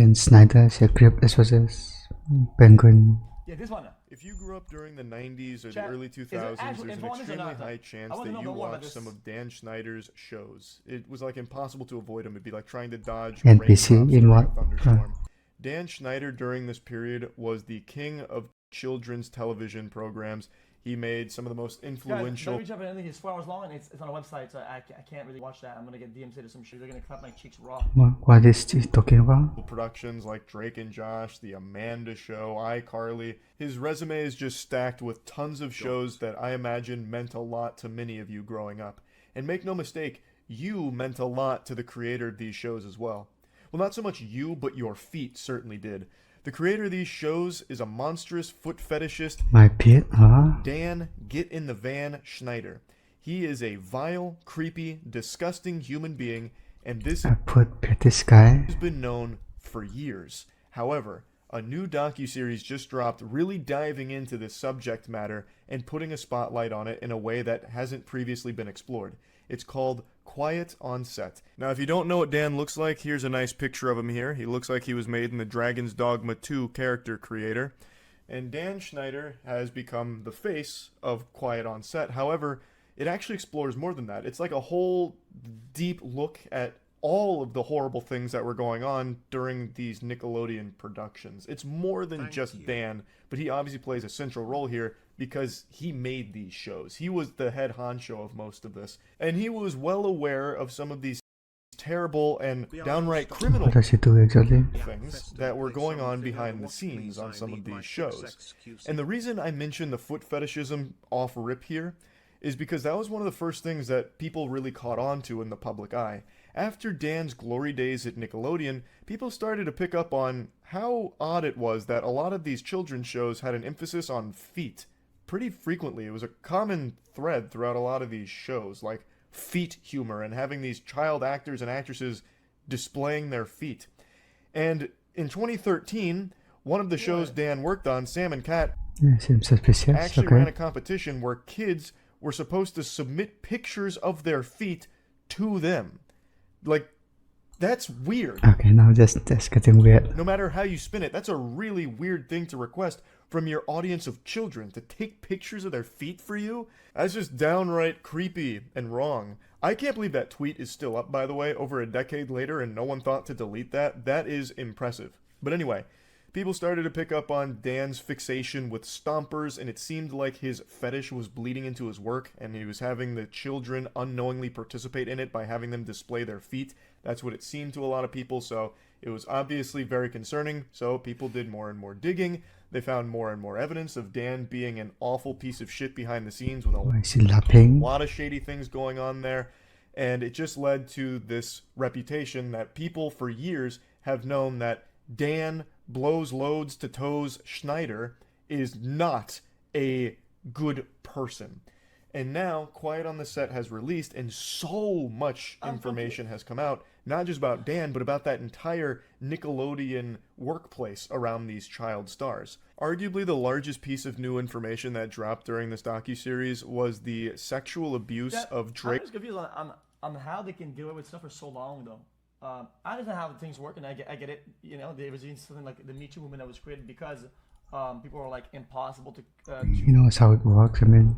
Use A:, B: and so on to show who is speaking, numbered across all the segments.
A: And Schneider script as well as Penguin.
B: Yeah, this one.
C: If you grew up during the 90s or
B: Chat,
C: the early
B: is it
C: 2000s,
B: actual
C: there's an
B: info on this or
C: extremely
B: not?
C: high
B: I
C: chance
B: wanna
C: that
B: know
C: you
B: more about
C: watched
B: this.
C: some of Dan Schneider's shows. It was like impossible to avoid him. It'd be like trying to dodge
A: NPC
C: raindrops
A: in
C: during
A: what?
C: a thunderstorm. Dan Schneider during this period was the king of children's television programs. He made some of the most influential...
B: Guys, let me jump in. It's 4 hours long and it's on a website, so I can't really watch that. I'm gonna get DMC'd to some shit. They're gonna cut my cheeks raw.
A: What is he talking about?
C: productions like Drake and Josh, The Amanda Show, iCarly. His resume is just stacked with tons of shows that I imagine meant a lot to many of you growing up. And make no mistake, you meant a lot to the creator of these shows as well. Well, not so much you, but your feet certainly did. The creator of these shows is a monstrous foot fetishist,
A: My feet,
C: Dan Get in the Van Schneider. He is a vile, creepy, disgusting human being, and this
A: I put this guy.
C: has been known for years. However, a new docuseries just dropped really diving into this subject matter and putting a spotlight on it in a way that hasn't previously been explored. It's called Quiet on Set. Now, if you don't know what Dan looks like, here's a nice picture of him here. He looks like he was made in the Dragon's Dogma 2 character creator. And Dan Schneider has become the face of Quiet on Set. However, it actually explores more than that. It's like a whole deep look at all of the horrible things that were going on during these Nickelodeon productions. It's more than just Dan, but he obviously plays a central role here because he made these shows. He was the head honcho of most of this. And he was well aware of some of these terrible and downright criminal
A: What does he do exactly?
C: things that were going on behind the scenes on some of these shows. And the reason I mention the foot fetishism off rip here is because that was one of the first things that people really caught on to in the public eye. After Dan's glory days at Nickelodeon, people started to pick up on how odd it was that a lot of these children's shows had an emphasis on feet. Pretty frequently, it was a common thread throughout a lot of these shows, like feet humor and having these child actors and actresses displaying their feet. And in 2013, one of the shows Dan worked on, Sam and Cat,
A: Yeah, seems suspicious.
C: actually ran a
A: Okay.
C: competition where kids were supposed to submit pictures of their feet to them. Like, that's weird.
A: Okay, now that's getting weird.
C: No matter how you spin it, that's a really weird thing to request from your audience of children, to take pictures of their feet for you. That's just downright creepy and wrong. I can't believe that tweet is still up, by the way, over a decade later, and no one thought to delete that. That is impressive. But anyway, people started to pick up on Dan's fixation with stompers, and it seemed like his fetish was bleeding into his work, and he was having the children unknowingly participate in it by having them display their feet. That's what it seemed to a lot of people, so it was obviously very concerning, so people did more and more digging. They found more and more evidence of Dan being an awful piece of shit behind the scenes with a
A: Why is he laughing?
C: lot of shady things going on there, and it just led to this reputation that people for years have known that Dan blows loads to toes Schneider is not a good person. And now Quiet on the Set has released, and so much information has come out, not just about Dan, but about that entire Nickelodeon workplace around these child stars. Arguably the largest piece of new information that dropped during this docuseries was the sexual abuse of Drake.
B: I'm just confused on how they can get away with stuff for so long, though. I understand how things work, and I get it. You know, there was even something like the Me Too movement that was created because people were like impossible
A: He knows how it works. I mean,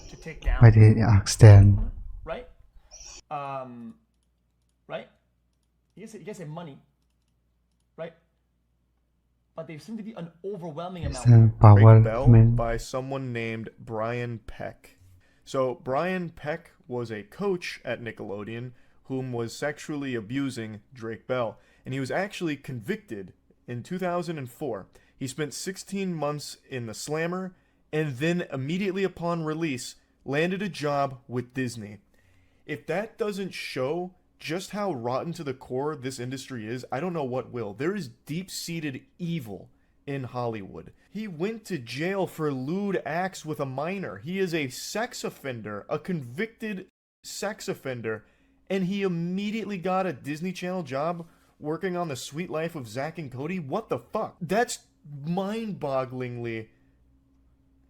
B: to take down.
A: why did he ask Dan?
B: Right? Right? You guys say money, right? But there seemed to be an overwhelming
A: It's
B: amount.
A: a power.
C: Drake Bell
A: I mean,
C: by someone named Brian Peck. So Brian Peck was a coach at Nickelodeon whom was sexually abusing Drake Bell, and he was actually convicted in 2004. He spent 16 months in the slammer, and then immediately upon release landed a job with Disney. If that doesn't show just how rotten to the core this industry is, I don't know what will. There is deep-seated evil in Hollywood. He went to jail for lewd acts with a minor. He is a sex offender, a convicted sex offender, and he immediately got a Disney Channel job working on The Sweet Life of Zack and Cody. What the fuck? That's mind-bogglingly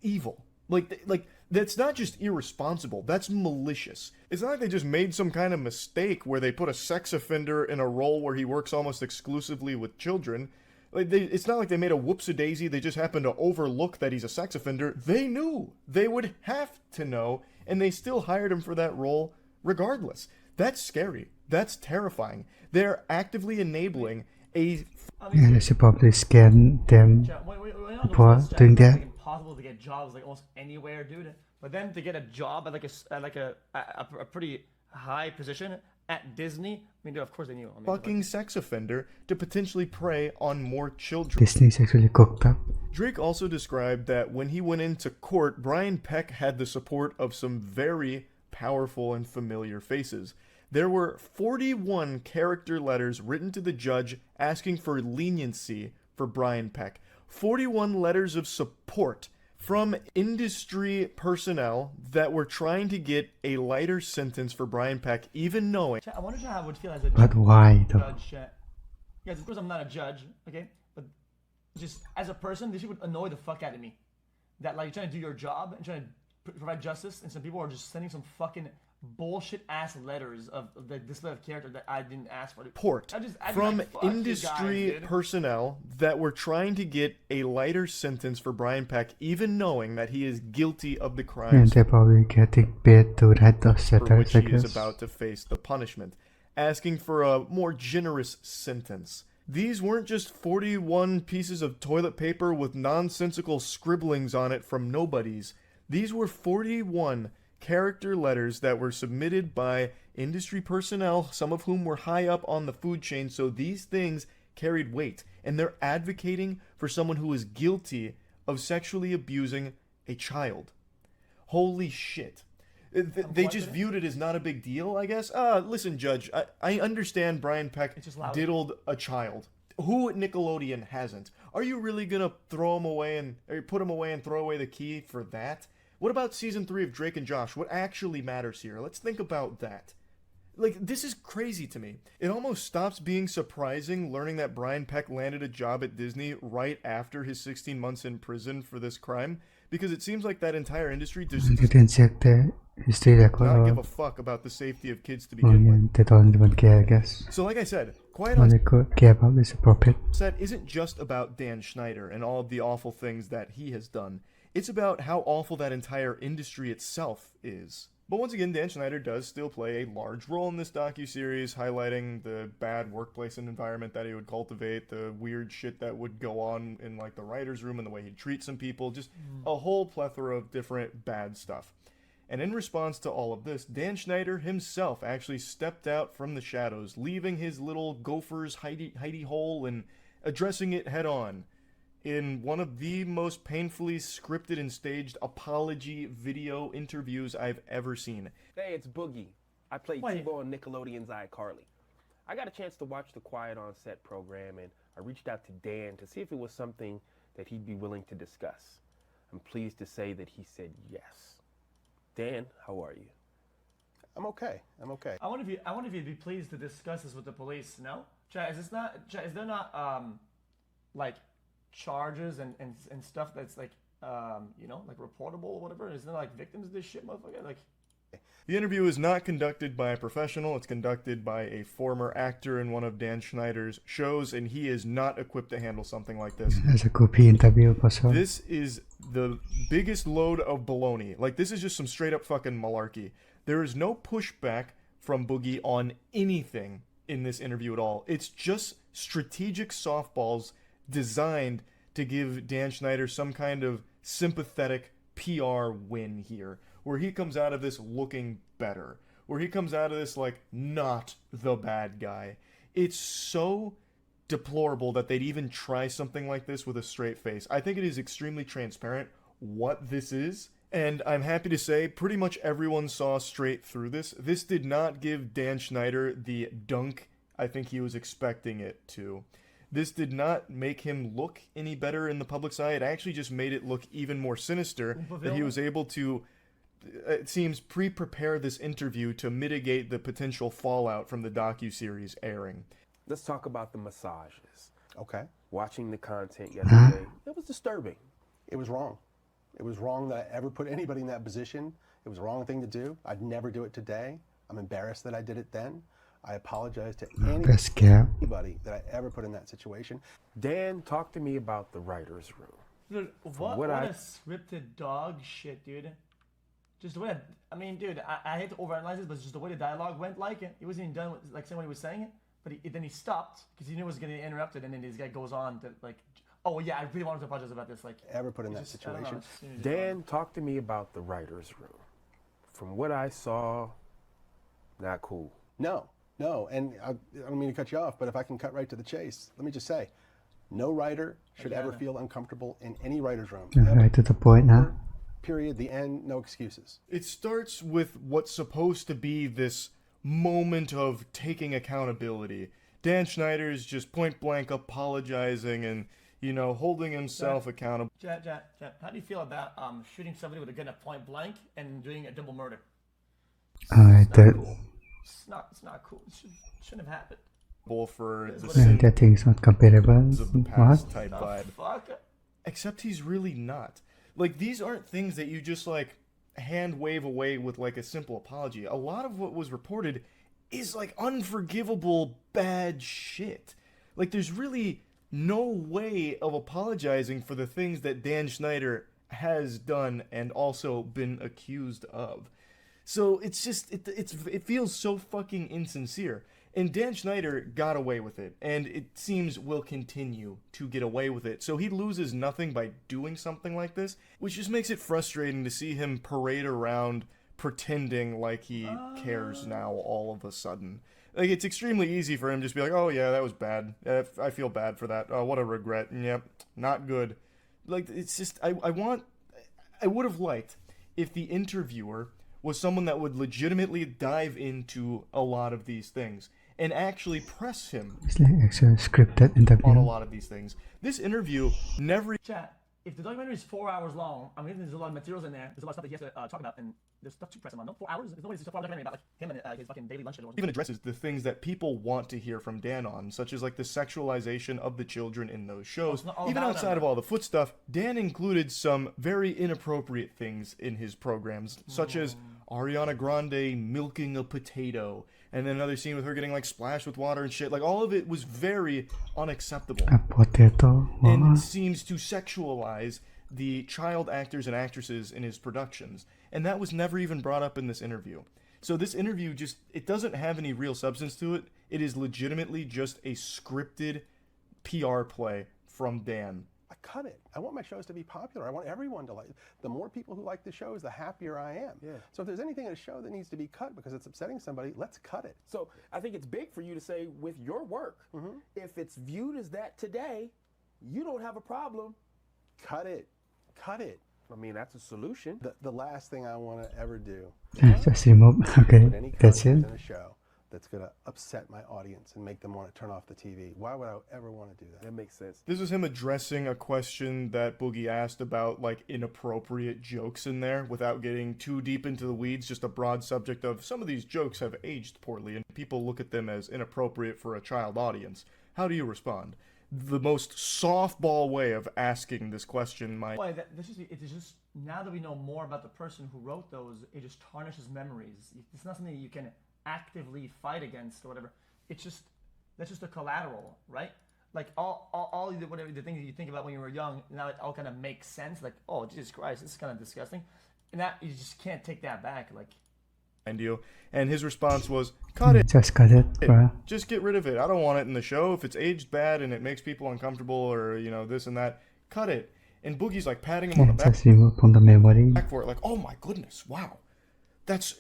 C: evil. Like That's not just irresponsible, that's malicious. It's not like they just made some kind of mistake where they put a sex offender in a role where he works almost exclusively with children. It's not like they made a whoops-a-daisy, they just happened to overlook that he's a sex offender. They knew. They would have to know, and they still hired him for that role regardless. That's scary. That's terrifying. They're actively enabling a...
A: Yeah, they should probably scan them before doing that.
B: It's impossible to get jobs like almost anywhere, dude. But then to get a job at a pretty high position at Disney, I mean, dude, of course they knew. I mean,
C: fucking sex offender to potentially prey on more children.
A: Disney's actually cooked up.
C: Drake also described that when he went into court, Brian Peck had the support of some very powerful and familiar faces. There were 41 character letters written to the judge asking for leniency for Brian Peck. 41 letters of support from industry personnel that were trying to get a lighter sentence for Brian Peck, even knowing...
B: I wonder how I would feel as a
A: But why though?
B: judge. Yes, of course I'm not a judge, okay? But just as a person, this shit would annoy the fuck out of me. That like you're trying to do your job and trying to provide justice, and some people are just sending some fucking bullshit ass letters of the display of character that I didn't ask for.
C: Report from
B: like, fuck you
C: industry
B: guys,
C: personnel that were trying to get a lighter sentence for Brian Peck, even knowing that he is guilty of the
A: And
C: crimes
A: they're probably getting paid to write those
C: for
A: letters,
C: which
A: I
C: he is
A: guess.
C: about to face the punishment, asking for a more generous sentence. These weren't just 41 pieces of toilet paper with nonsensical scribblings on it from nobodies. These were 41 character letters that were submitted by industry personnel, some of whom were high up on the food chain, so these things carried weight. And they're advocating for someone who is guilty of sexually abusing a child. Holy shit. They just viewed it as not a big deal, I guess. Listen, Judge, I understand Brian Peck diddled a child. Who at Nickelodeon hasn't? Are you really gonna throw him away or put him away and throw away the key for that? What about season 3 of Drake and Josh? What actually matters here? Let's think about that. Like, this is crazy to me. It almost stops being surprising learning that Brian Peck landed a job at Disney right after his 16 months in prison for this crime, because it seems like that entire industry does
A: They didn't check the history record
C: not give
A: or
C: a fuck about the safety of kids to begin with.
A: they don't even care, I guess.
C: So like I said, Quiet
A: All
C: on
A: they could care about is a profit.
C: Set isn't just about Dan Schneider and all of the awful things that he has done. It's about how awful that entire industry itself is. But once again, Dan Schneider does still play a large role in this docuseries, highlighting the bad workplace and environment that he would cultivate, the weird shit that would go on in like the writer's room and the way he'd treat some people, just a whole plethora of different bad stuff. And in response to all of this, Dan Schneider himself actually stepped out from the shadows, leaving his little gopher's hidey hole and addressing it head on in one of the most painfully scripted and staged apology video interviews I've ever seen.
D: Hey, it's Boogie. I played T-Bo on Nickelodeon's iCarly. I got a chance to watch the Quiet on Set program, and I reached out to Dan to see if it was something that he'd be willing to discuss. I'm pleased to say that he said yes. Dan, how are you?
E: I'm okay.
B: I wonder if you'd be pleased to discuss this with the police. No, Chad, is there not like charges and stuff that's like like reportable or whatever? Isn't there like victims of this shit, motherfucker? Like,
C: the interview is not conducted by a professional. It's conducted by a former actor in one of Dan Schneider's shows, and he is not equipped to handle something like this.
A: As a groupie interview also.
C: This is the biggest load of baloney. Like, this is just some straight up fucking malarkey. There is no pushback from Boogie on anything in this interview at all. It's just strategic softballs designed to give Dan Schneider some kind of sympathetic PR win here, where he comes out of this looking better, where he comes out of this like not the bad guy. It's so deplorable that they'd even try something like this with a straight face. I think it is extremely transparent what this is, and I'm happy to say pretty much everyone saw straight through this. This did not give Dan Schneider the dunk I think he was expecting it to. This did not make him look any better in the public's eye. It actually just made it look even more sinister that he was able to, it seems, pre-prepare this interview to mitigate the potential fallout from the docuseries airing.
D: Let's talk about the massages.
E: Okay.
D: Watching the content yesterday, it was disturbing.
E: It was wrong. It was wrong that I ever put anybody in that position. It was the wrong thing to do. I'd never do it today. I'm embarrassed that I did it then. I apologize to
A: Best cap.
E: anybody that I ever put in that situation.
D: Dan, talk to me about the writer's room.
B: Dude, what a scripted dog shit, dude. Just the way I mean, dude, I hate to overanalyze this, but just the way the dialogue went, like it. He wasn't even done with, like, saying what he was saying it, but then he stopped because he knew it was going to get interrupted, and then this guy goes on to, like, oh yeah, I really wanted to apologize about this, like.
E: Ever put in that situation.
D: Dan, talk to me about the writer's room. From what I saw, not cool.
E: No, and I don't mean to cut you off, but if I can cut right to the chase, let me just say, no writer should ever feel uncomfortable in any writer's room.
A: Right to the point now.
E: Period, the end, no excuses.
C: It starts with what's supposed to be this moment of taking accountability. Dan Schneider's just point blank apologizing and, you know, holding himself accountable.
B: Jack, how do you feel about shooting somebody with a gun at point blank and doing a double murder? It's not cool. It shouldn't have happened.
C: For the
A: That thing's not comparable.
C: of the past
A: What?
C: type vibe.
B: Fuck.
C: Except he's really not. Like, these aren't things that you just, like, hand wave away with, like, a simple apology. A lot of what was reported is, like, unforgivable bad shit. Like, there's really no way of apologizing for the things that Dan Schneider has done and also been accused of. So it's just, it feels so fucking insincere. And Dan Schneider got away with it, and it seems will continue to get away with it. So he loses nothing by doing something like this, which just makes it frustrating to see him parade around pretending like he cares now all of a sudden. Like, it's extremely easy for him to just be like, oh yeah, that was bad. I feel bad for that. Oh, what a regret. Yep, not good. Like, it's just, I would have liked if the interviewer was someone that would legitimately dive into a lot of these things and actually press him
A: It's like actual scripted
C: on a
A: interview.
C: lot of these things. This interview never...
B: Chat, if the documentary is 4 hours long, I mean, there's a lot of materials in there. There's a lot of stuff that he has to talk about, and there's stuff to press him on. No, 4 hours? There's always a 4-hour documentary about, like, him and his fucking daily lunch schedule.
C: even addresses the things that people want to hear from Dan on, such as, like, the sexualization of the children in those shows. Even outside of all the foot stuff, Dan included some very inappropriate things in his programs, such as Ariana Grande milking a potato, and then another scene with her getting, like, splashed with water and shit. Like, all of it was very unacceptable.
A: A potato.
C: And
A: What?
C: seems to sexualize the child actors and actresses in his productions. And that was never even brought up in this interview. So this interview just, it doesn't have any real substance to it. It is legitimately just a scripted PR play from Dan.
E: I cut it. I want my shows to be popular. I want everyone to like. The more people who like the shows, the happier I am.
D: Yeah.
E: So if there's anything in a show that needs to be cut because it's upsetting somebody, let's cut it.
D: So I think it's big for you to say, with your work, if it's viewed as that today, you don't have a problem.
E: Cut it. Cut it.
D: I mean, that's a solution.
E: The last thing I want to ever do
A: Just remove. Okay,
E: put any
A: that's
E: content
A: it.
E: in a show that's going to upset my audience and make them want to turn off the TV. Why would I ever want to do that?
D: That makes sense.
C: This was him addressing a question that Boogie asked about, like, inappropriate jokes in there without getting too deep into the weeds, just a broad subject of some of these jokes have aged poorly and people look at them as inappropriate for a child audience. How do you respond? The most softball way of asking this question might...
B: Boy, it's just, now that we know more about the person who wrote those, it just tarnishes memories. It's not something you can actively fight against or whatever. It's just, that's just a collateral, right? Like, all the things that you think about when you were young, now it all kind of makes sense. Like, oh, Jesus Christ, this is kind of disgusting. And that, you just can't take that back. Like,
C: you. And his response was, cut it.
A: Just cut it, bro.
C: Just get rid of it. I don't want it in the show. If it's aged bad and it makes people uncomfortable or, you know, this and that, cut it. And Boogie's like patting him on the back
A: Just remove from the memory.
C: for it. Like, oh my goodness, wow. That's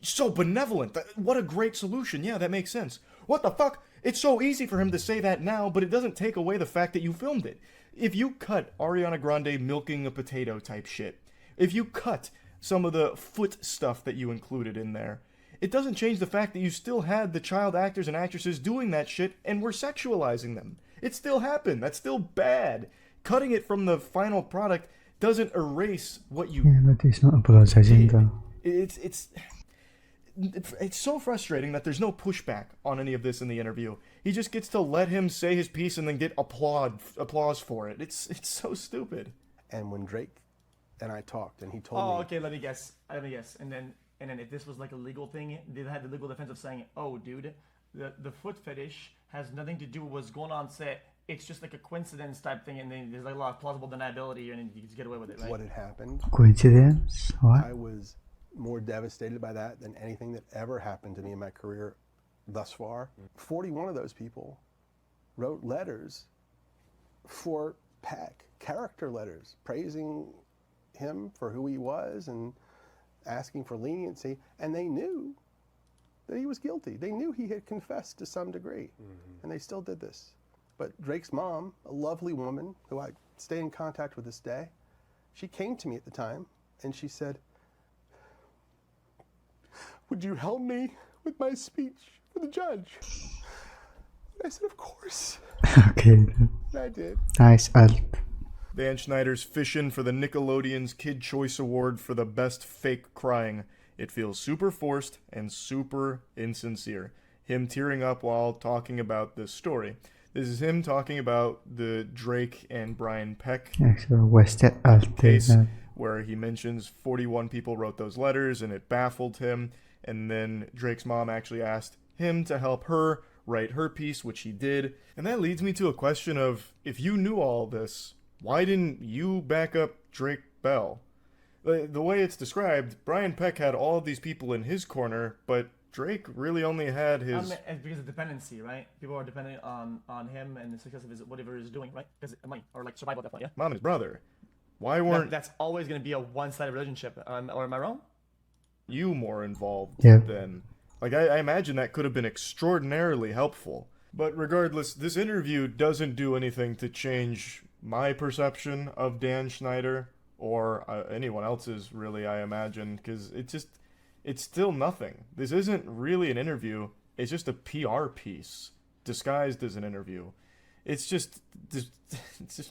C: so benevolent. What a great solution. Yeah, that makes sense. What the fuck? It's so easy for him to say that now, but it doesn't take away the fact that you filmed it. If you cut Ariana Grande milking a potato type shit, if you cut some of the foot stuff that you included in there, it doesn't change the fact that you still had the child actors and actresses doing that shit and were sexualizing them. It still happened. That's still bad. Cutting it from the final product doesn't erase what you
A: Yeah, but he's not apologizing though.
C: It's so frustrating that there's no pushback on any of this in the interview. He just gets to let him say his piece and then get applause for it. It's so stupid.
E: And when Drake and I talked, and he told
B: Oh,
E: me.
B: okay. Let me guess. And then if this was like a legal thing, they had the legal defense of saying, "Oh, dude, the foot fetish has nothing to do with what's going on set. It's just like a coincidence type thing, and then there's like a lot of plausible deniability, and you just get away with it, right?"
E: What had happened.
A: Coincidence? What?
E: I was more devastated by that than anything that ever happened to me in my career thus far. 41 of those people wrote letters for Peck, character letters, praising him for who he was and asking for leniency, and they knew that he was guilty. They knew he had confessed to some degree, and they still did this. But Drake's mom, a lovely woman who I stay in contact with this day, she came to me at the time and she said, "Would you help me with my speech for the judge?" And I said, "Of course."
A: Okay.
E: And I did.
A: Nice alt.
C: Dan Schneider's fishing for the Nickelodeon's Kid Choice Award for the best fake crying. It feels super forced and super insincere. Him tearing up while talking about this story. This is him talking about the Drake and Brian Peck
A: Actually, Western alt.
C: case, where he mentions 41 people wrote those letters and it baffled him. And then Drake's mom actually asked him to help her write her piece, which he did. And that leads me to a question of, if you knew all this, why didn't you back up Drake Bell? The way it's described, Brian Peck had all of these people in his corner, but Drake really only had his...
B: It's because of dependency, right? People are dependent on him and the success of his whatever he's doing, right? Because money or like survival, definitely. Yeah.
C: Mom and his brother. Why weren't
B: That's always going to be a one-sided relationship. Or am I wrong?
C: you more involved
A: Yeah.
C: then? Like, I imagine that could have been extraordinarily helpful. But regardless, this interview doesn't do anything to change my perception of Dan Schneider or anyone else's, really, I imagine, because it's still nothing. This isn't really an interview. It's just a PR piece disguised as an interview. It's just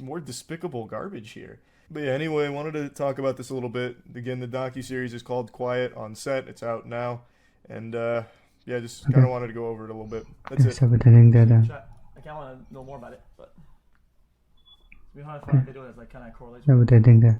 C: more despicable garbage here. But yeah, anyway, I wanted to talk about this a little bit. Again, the docuseries is called Quiet on Set. It's out now. And yeah, just kind of wanted to go over it a little bit. That's it.
A: Sabi the link there then.
B: I kind of want to know more about it, but to be honest, I feel like they do it as like kind of correlation.
A: Sabi the link there.